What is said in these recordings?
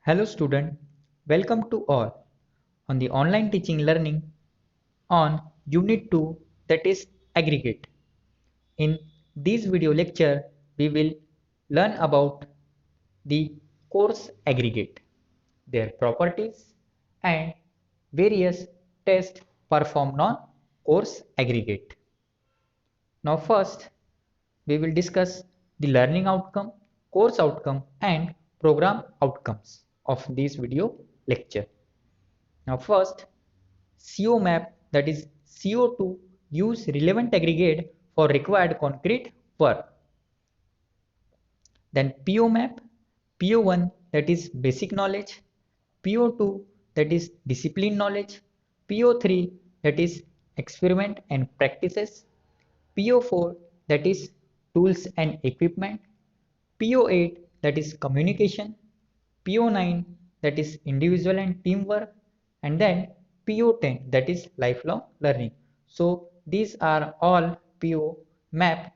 Hello student, welcome to all on the online teaching learning on unit 2, that is aggregate. In this video lecture we will learn about the coarse aggregate, their properties and various tests performed on coarse aggregate. Now first we will discuss the learning outcome, course outcome and program outcomes of this video lecture. Now first, CO map, that is CO2 use relevant aggregate for required concrete work. Then PO map, PO1 that is basic knowledge, PO2 that is discipline knowledge, PO3 that is experiment and practices, PO4 that is tools and equipment, PO8 that is communication, PO9 that is individual and teamwork, and then PO10 that is lifelong learning. So these are all PO map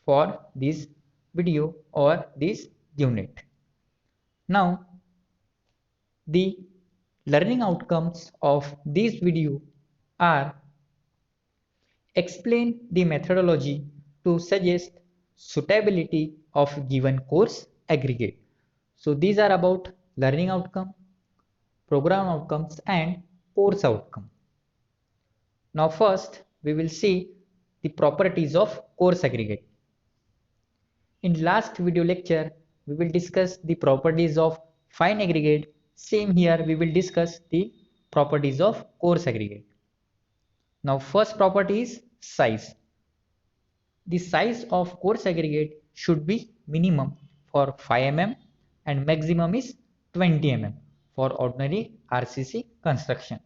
for this video or this unit. Now the learning outcomes of this video are: explain the methodology to suggest suitability of given course aggregate. So these are about learning outcome, program outcomes and course outcome. Now first we will see the properties of course aggregate. In last video lecture we will discuss the properties of fine aggregate. Same here we will discuss the properties of coarse aggregate. Now first property is size. The size of coarse aggregate should be minimum for 5 mm and maximum is 20 mm for ordinary RCC construction.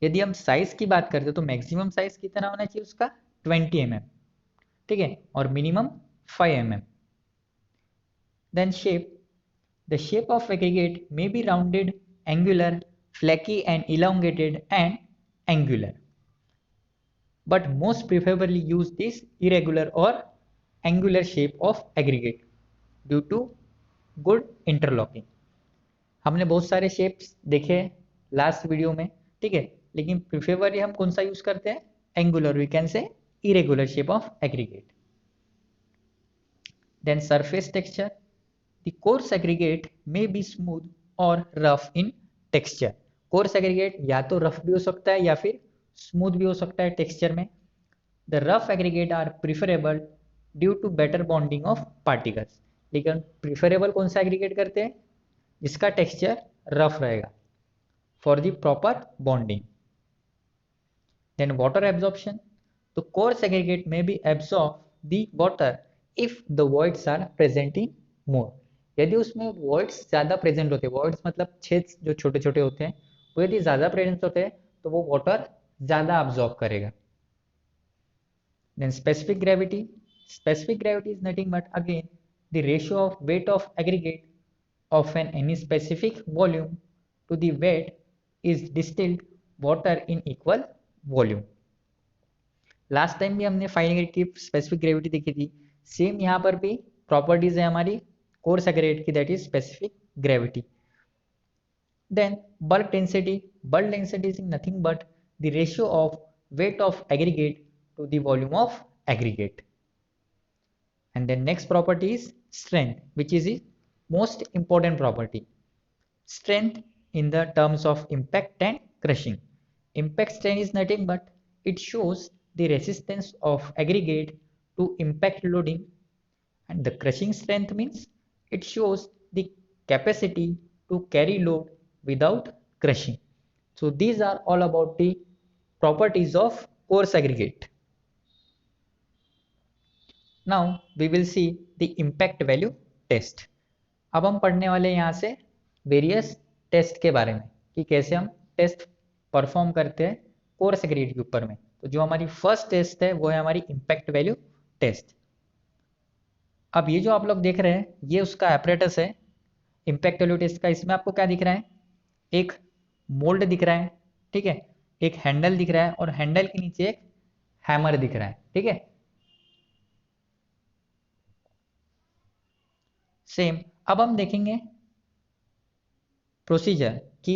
यदि हम size की बात करते हैं तो maximum size कितना होना चाहिए उसका 20 mm, ठीक है, और minimum 5 mm. Then shape, the shape of aggregate may be rounded, angular, flaky and elongated and angular, but most preferably use this irregular or angular shape of aggregate due to good interlocking. हमने बहुत सारे shapes देखे last video में, ठीक है, लेकिन preferably हम कौन सा यूज करते हैं? Angular, we can say irregular shape of aggregate. Then surface texture, the coarse aggregate may be smooth or rough in texture. coarse aggregate या तो रफ भी हो सकता है या फिर स्मूथ भी हो सकता है टेक्सचर में. The rough aggregate are preferable due to better bonding of particles. लेकिन प्रिफरेबल कौन सा एग्रीगेट करते हैं? जिसका टेक्सचर रफ रहेगा for the proper bonding. Then water absorption, तो कोर्स एग्रीगेट में भी absorb the water if the voids are present in more. यदि उसमें वॉइड्स ज्यादा प्रेजेंट होते हैं, वॉइड्स मतलब छेद जो छोटे छोटे होते हैं, वो यदि ज्यादा प्रेजेंट होते हैं तो वो वाटर ज्यादा अब्जॉर्ब करेगा. Then specific gravity. Specific gravity is nothing but again the ratio of weight of aggregate of any specific volume to the weight is distilled water in equal volume. Last time भी हमने fine aggregate की specific gravity देखी थी. Same यहाँ पर भी properties है हमारी कोर्स एग्रीगेट की, that is specific gravity. Then bulk density. Bulk density is nothing but the ratio of weight of aggregate to the volume of aggregate. And then next property is strength, which is the most important property. Strength in the terms of impact and crushing. Impact strength is nothing but it shows the resistance of aggregate to impact loading, and the crushing strength means it shows the capacity to carry load without crushing. So these are all about the properties of coarse aggregate. Now we will see the impact value test. अब हम पढ़ने वाले यहाँ से various test के बारे में कि कैसे हम टेस्ट परफॉर्म करते हैं कोर्स एग्रीगेट के ऊपर में. तो जो हमारी फर्स्ट टेस्ट है वो है हमारी इम्पैक्ट वैल्यू टेस्ट. अब ये जो आप लोग देख रहे हैं ये उसका एपरेटस है इम्पैक्ट वैल्यू टेस्ट का. इसमें आपको क्या दिख रहा है? एक मोल्ड दिख रहा है, ठीक है, एक हैंडल दिख रहा है और हैंडल के नीचे एक हैमर दिख रहा है, ठीक है. सेम अब हम देखेंगे प्रोसीजर कि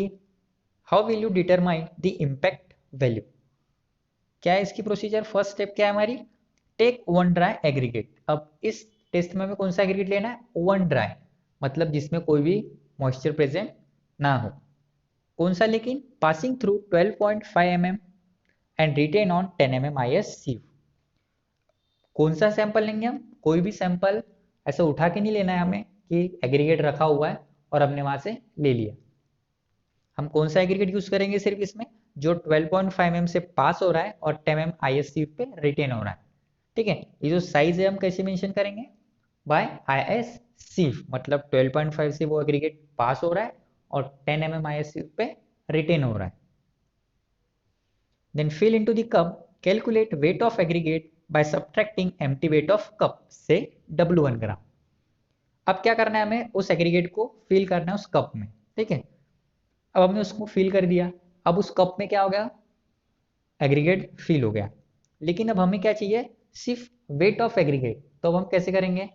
how will you determine the impact value. क्या है इसकी प्रोसीजर? फर्स्ट स्टेप क्या है हमारी? Take one dry aggregate. अब इस टेस्ट में हमें कौन सा एग्रीगेट लेना है? वन ड्राई, मतलब जिसमें कोई भी मॉइस्चर प्रेजेंट ना हो। कौन सा? लेकिन passing through 12.5 mm and retain on 10 mm IS sieve। कौन सा सैंपल लेंगे हम? कोई भी सैंपल ऐसा उठा के नहीं लेना है हमें कि एग्रीगेट रखा हुआ है और हमने वहां से ले लिया। हम कौन सा एग्रीगेट यूज करेंगे सिर्फ इसमें? जो 12.5 mm से पास हो रहा है और 10 mm IS sieve पे रिटेन हो रहा है। ठीक है, ये जो साइज है हम कैसे मेंशन करेंगे? बाय IS sieve, मतलब 12.5 से वो एग्रीगेट पास हो रहा है और 10 mm IS sieve पे रिटेन हो रहा है। Then fill into the cup. Calculate weight of aggregate by subtracting empty weight of cup से W1 ग्राम। अब क्या करना है हमें? उस एग्रीगेट को फिल करना है उस कप में। ठीक है, अब हमने उसको फिल कर दिया। अब उस कप में क्या हो गया? एग्रीगेट फिल हो गया। लेकिन अब हमें क्या चाहिए? सिर्फ वेट ऑफ एग्रीगेट। तो अब हम कैसे करेंगे?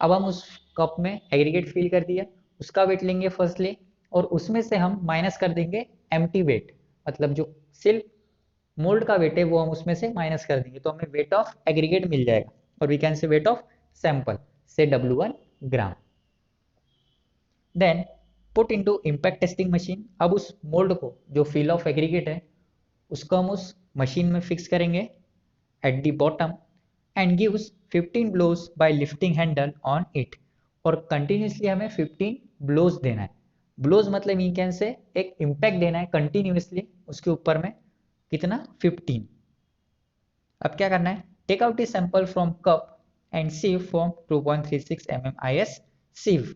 अब हम उस कप में एग्रीगेट फिल कर दिया, उसका वेट लेंगे फर्स्टली, और उसमें से हम माइनस कर देंगे एम्प्टी वेट, मतलब जो सिर्फ मोल्ड का वेट है वो हम उसमें से माइनस कर देंगे, तो हमें वेट ऑफ एग्रीगेट मिल जाएगा, और we can say weight of sample से W1 gram. Then put into impact testing machine. अब उस मोल्ड को, जो फिल ऑफ एग्रीगेट है, उसको हम उस मशीन में फिक्स करेंगे at the bottom and gives 15 blows by lifting handle on it. और कंटिन्यूसली हमें 15 ब्लोज देना है। ब्लोज मतलब वी कैन से एक इम्पैक्ट देना है कंटिन्यूसली उसके ऊपर में। कितना? 15। अब क्या करना है? Take out the sample from cup and sieve from 2.36 mm IS sieve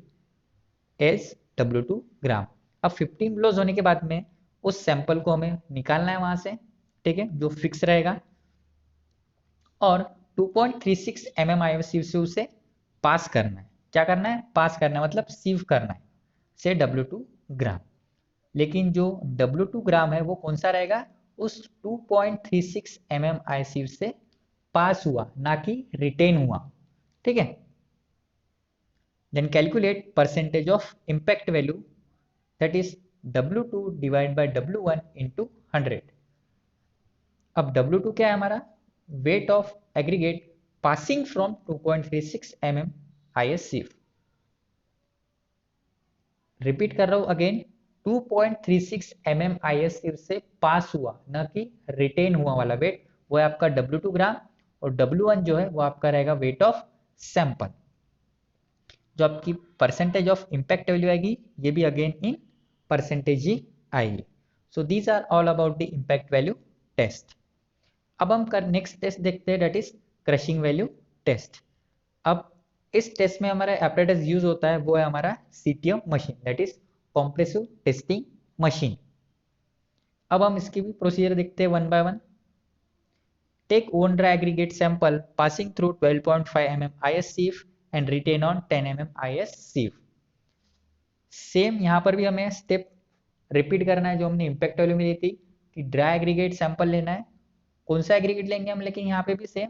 as W2 gram. अब 15 ब्लोज होने के बाद में उस सैंपल को हमें निकालना है वहां से, ठीक है, जो फिक्स रहेगा, और 2.36 mm IS sieve से उसे पास करना है। क्या करना है? पास करना है, मतलब sieve करना है से W2 ग्राम। लेकिन जो W2 ग्राम है वो कौन सा रहेगा? उस 2.36 mm IS sieve से पास हुआ, ना कि रिटेन हुआ। ठीक है, then calculate percentage of impact value, that is W2 divide by W1 into 100। अब W2 क्या है हमारा? Weight of aggregate passing from 2.36 mm IS sieve। Repeat कर रहा हूं अगेन, 2.36 mm IS sieve से पास हुआ, न कि रिटेन हुआ वाला वेट, वो है आपका W2 ग्राम, और W1 जो है वो आपका रहेगा वेट ऑफ सैंपल। जो आपकी परसेंटेज ऑफ इम्पैक्ट वैल्यू आएगी, ये भी अगेन इन परसेंटेज ही आएगी। So these are all about the impact value test. अब हम नेक्स्ट टेस्ट देखते हैं, that is crushing value test. अब इस टेस्ट में हमारा एपरेटस यूज होता है, वो है हमारा CTM machine, that is compressive testing machine. अब हम इसकी भी प्रोसीजर देखते हैं one by one. Take one dry aggregate sample passing through 12.5 mm IS sieve and retain on 10 mm IS sieve। Same यहाँ पर भी हमें स्टेप रिपीट करना है जो हमने इम्पैक्ट वैल्यू में ली थी, कि ड्राई एग्रीगेट सैंपल लेना है। कौन सा एग्रीगेट लेंगे हम? लेकिन यहाँ पे भी सेम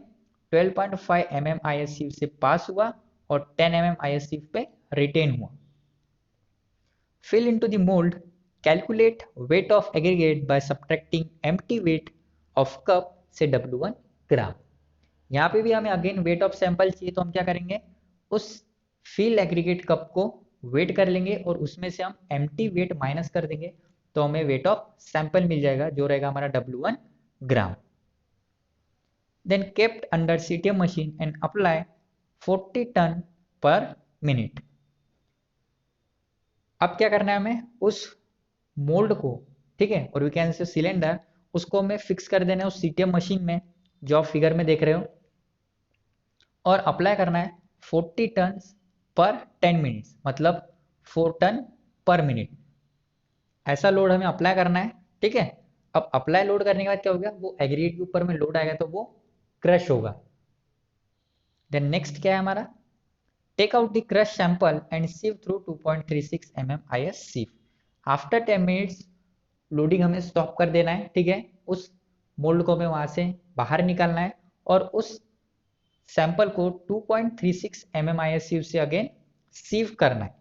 12.5 mm IS sieve से पास हुआ और 10 mm IS sieve पे रिटेन हुआ। Fill into the mould, calculate weight of aggregate by subtracting empty weight of cup से W1 ग्राम। यहाँ पे भी हमें अगेन वेट ऑफ सैंपल चाहिए, तो हम क्या करेंगे? उस फिल एग्रीगेट कप को वेट कर लेंगे और उसमें से हम एम्प्टी वेट माइनस कर देंगे, तो हमें वेट ऑफ सैंपल मिल जाएगा, जो रहेगा हमारा W1 gram. Then kept under CTM machine and apply 40 ton per minute. अब क्या करना है हमें? उस मोल्ड को, ठीक है, और वी कैन से सिलेंडर, उसको हमें फिक्स कर देना है उस CTM मशीन में, जो आप फिगर में देख रहे हो, और अप्लाई करना है 40 टन पर 10 मिनट्स, मतलब 4 टन पर मिनट। ऐसा लोड हमें अप्लाई करना है। ठीक है, अब अप्लाई लोड करने के बाद क्या हो गया? वो एग्रीगेट के ऊपर में लोड आएगा तो वो क्रश होगा। देन नेक्स्ट क्या है हमारा? Take out the crush sample and sieve through 2.36 mm IS sieve। After 10 minutes loading हमें स्टॉप कर देना है। ठीक है, उस मोल्ड को हमें वहां से बाहर निकालना है और उस सैंपल को 2.36 mm IS sieve से अगेन sieve करना है।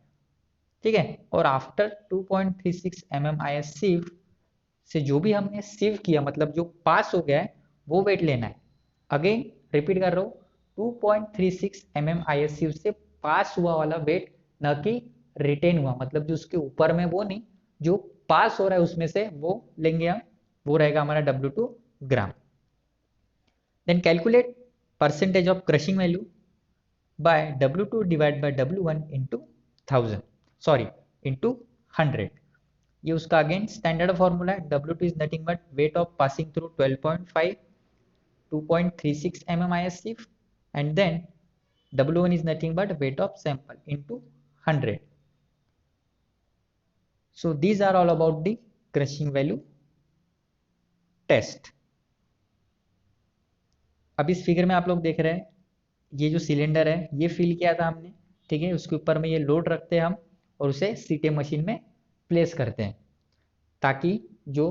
ठीक है। और आफ्टर 2.36 mm IS sieve से जो भी हमने सिव किया, मतलब जो पास हो गया है, वो वेट लेना है। अगेन रिपीट कर रहा हूँ, 2.36 mm IS sieve से पास हुआ वाला वेट, न कि रिटेन हुआ, मतलब जो उसके ऊपर में वो नहीं, जो पास हो रहा है उसमें से वो लेंगे हम, वो रहेगा हमारा W2 gram. Then calculate percentage of crushing value by W2 divide by W1 into 1000, sorry into 100। ये उसका अगेन स्टैंडर्ड फॉर्मूला है। W2 is nothing but weight of passing through 12.5 2.36 mm IS sieve, and then W1 is nothing but weight of sample into 100. So these are all about the crushing value test. अब इस figure में आप लोग देख रहे हैं, ये जो सिलेंडर है ये फिल किया था हमने, ठीक है। उसके ऊपर में ये लोड रखते हैं हम और उसे सीटे मशीन में प्लेस करते हैं, ताकि जो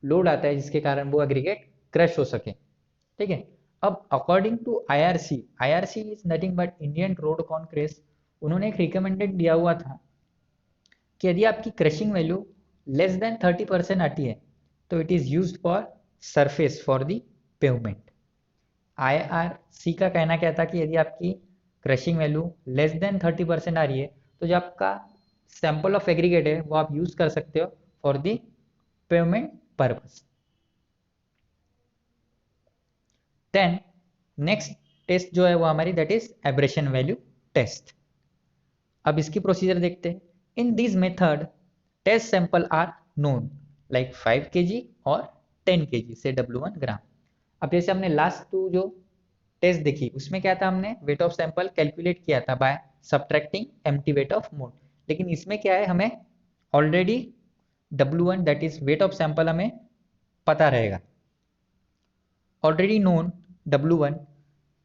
लोड आता है जिसके कारण वो एग्रीगेट क्रश हो सके, ठीक है। अब according to IRC is nothing but Indian Road Congress, उन्होंने एक रिकमेंडेड दिया हुआ था कि यदि आपकी क्रशिंग वैल्यू लेस देन 30% आती है तो it is used for surface for the pavement. IRC का कहना क्या था कि यदि आपकी क्रशिंग वैल्यू लेस देन 30% आ रही है तो जो आपका सैंपल ऑफ एग्रीगेट है वो आप यूज कर सकते हो for the pavement purpose. Then next test जो है वो हमारी that is abrasion value test. अब इसकी प्रोसीजर देखते हैं। In this method test sample are known like 5 kg और 10 kg से W1 ग्राम। अब जैसे हमने लास्ट टू जो टेस्ट देखी उसमें क्या था, हमने वेट ऑफ सैंपल कैलकुलेट किया था bye subtracting empty weight of mode, लेकिन इसमें क्या है, हमें already W1 that is wait of sample हमें पता रहेगा, ऑलरेडी नोन W1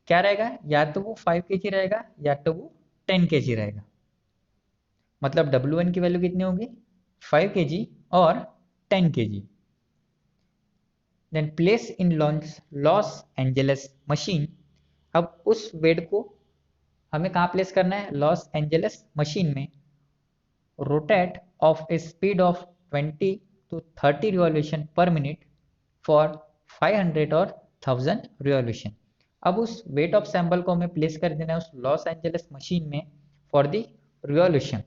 क्या रहेगा, या तो वो 5 kg रहेगा या तो वो 10 kg रहेगा। मतलब W1 की वैल्यू कितनी होगी, 5 kg और 10 kg। Then place in Los Angeles machine. अब उस वेट को हमें कहाँ प्लेस करना है, लॉस एंजल्स मशीन में। Rotate of a speed of 20 to 30 revolution per minute for 500 और 1000 रिवॉल्यूशन। अब उस वेट ऑफ सैंपल को हमें प्लेस कर देना है उस लॉस एंजल्स मशीन में फॉर द रिवॉल्यूशन।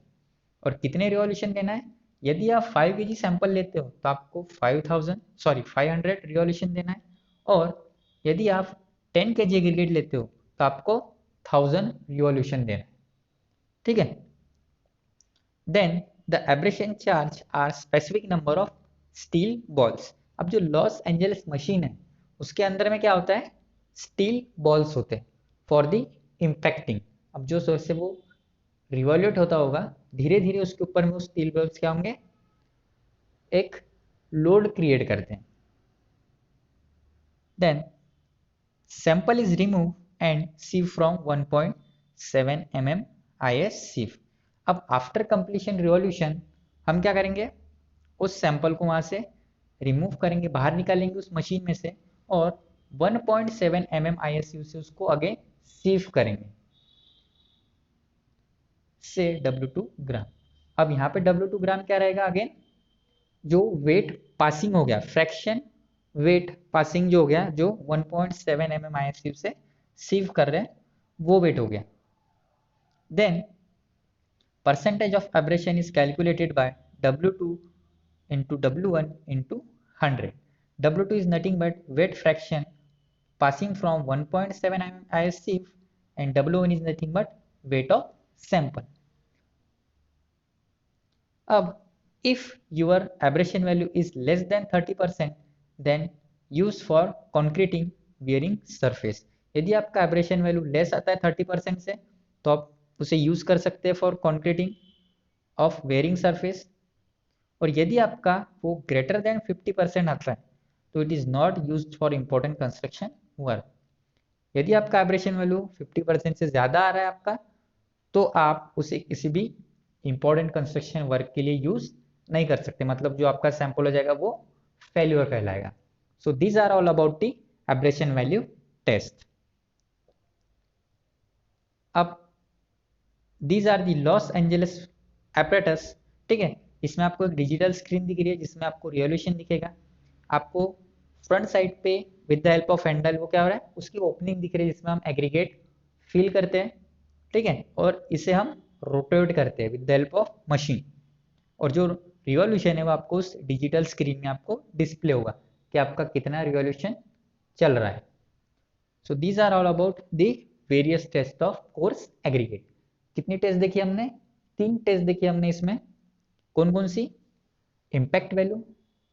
और कितने रिवॉल्यूशन देना है, यदि आप 5 kg सैंपल लेते हो तो आपको 500 रिवॉल्यूशन देना है, और यदि आप 10 kg एग्रीगेट लेते हो तो आपको 1000 रिवॉल्यूशन देना है, ठीक है। Then the abrasion charge are specific number of steel balls. अब जो लॉस एंजल्स मशीन है उसके अंदर में क्या होता है, स्टील बॉल्स होते हैं फॉर द इम्पैक्टिंग। अब जो सोर्स से वो रिवॉल्यूट होता होगा धीरे धीरे उसके ऊपर में वो स्टील बॉल्स क्या होंगे, एक लोड क्रिएट करते हैं। Then sample is remove and sieve from 1.7 mm IS sieve। अब आफ्टर कंप्लीशन रिवॉल्यूशन हम क्या करेंगे, उस सैंपल को वहां से रिमूव करेंगे, बाहर निकालेंगे उस मशीन में से, और 1.7 mm IS sieve से उसको अगेन sieve करेंगे से W2 ग्राम। अब यहाँ पे W2 ग्राम क्या रहेगा, अगेन जो वेट पासिंग हो गया, फ्रैक्शन वेट पासिंग जो हो गया, जो 1.7 mm IS sieve से sieve कर रहे हैं वो वेट हो गया। Then percentage of abrasion is calculated by W2 into W1 into 100। W2 is nothing but weight fraction passing from 1.7 mm IS sieve, and W1 is nothing but weight of sample। अब if your aberration value is less than 30% then use for concreting bearing surface। यदि आपका abrasion value less आता है 30% से तो आप उसे use कर सकते हैं for concreting of bearing surface. और यदि आपका वो ग्रेटर देन 50% आता है तो it is not used for important construction work. यदि आपका एब्रेशन वैल्यू 50% से ज्यादा आ रहा है आपका, तो आप उसे किसी भी इंपॉर्टेंट कंस्ट्रक्शन वर्क के लिए यूज नहीं कर सकते, मतलब जो आपका सैंपल हो जाएगा वो फेल्यूर कहलाएगा। So these are all about the abrasion value test. अब these are the Los Angeles apparatus, ठीक है। इसमें आपको एक डिजिटल स्क्रीन दिख रही है जिसमें आपको रिवॉल्यूशन दिखेगा। आपको फ्रंट साइड पे with the help of Henle वो क्या हो रहा है, उसकी ओपनिंग दिख रही है जिसमें हम एग्रीगेट फिल करते हैं, ठीक है, और इसे हम रोटेट करते हैं with the help of machine. और जो रिवॉल्यूशन है वो आपको उस डिजिटल स्क्रीन में आपको डिस्प्ले होगा कि आपका कितना रिवॉल्यूशन चल रहा है। So these are all about the various test of coarse aggregate. कितनी टेस्ट देखी हमने, 3 टेस्ट देखी हमने इसमें। कौन कौन सी, impact value,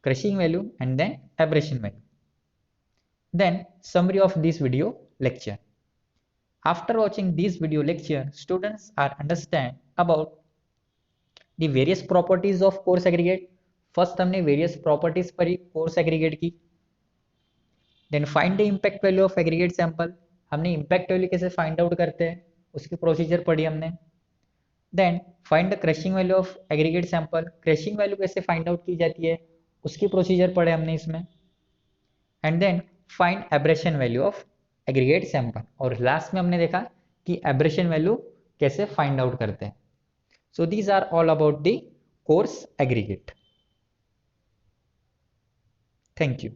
crushing value and then abrasion value. Then summary of this video lecture. After watching this video lecture, students are understand about the various properties of course aggregate. First हमने various properties पढ़ी course aggregate की। Then find the impact value of aggregate sample, हमने impact value कैसे find out करते हैं उसकी procedure पढ़ी हमने। Then find the crushing value of aggregate sample, crushing value कैसे find out की जाती है उसकी प्रोसीजर पढ़े हमने इसमें। And then find abrasion value of aggregate sample, और लास्ट में हमने देखा कि एब्रेशन वैल्यू कैसे फाइंड आउट करते हैं। So these are all about the coarse aggregate. Thank you.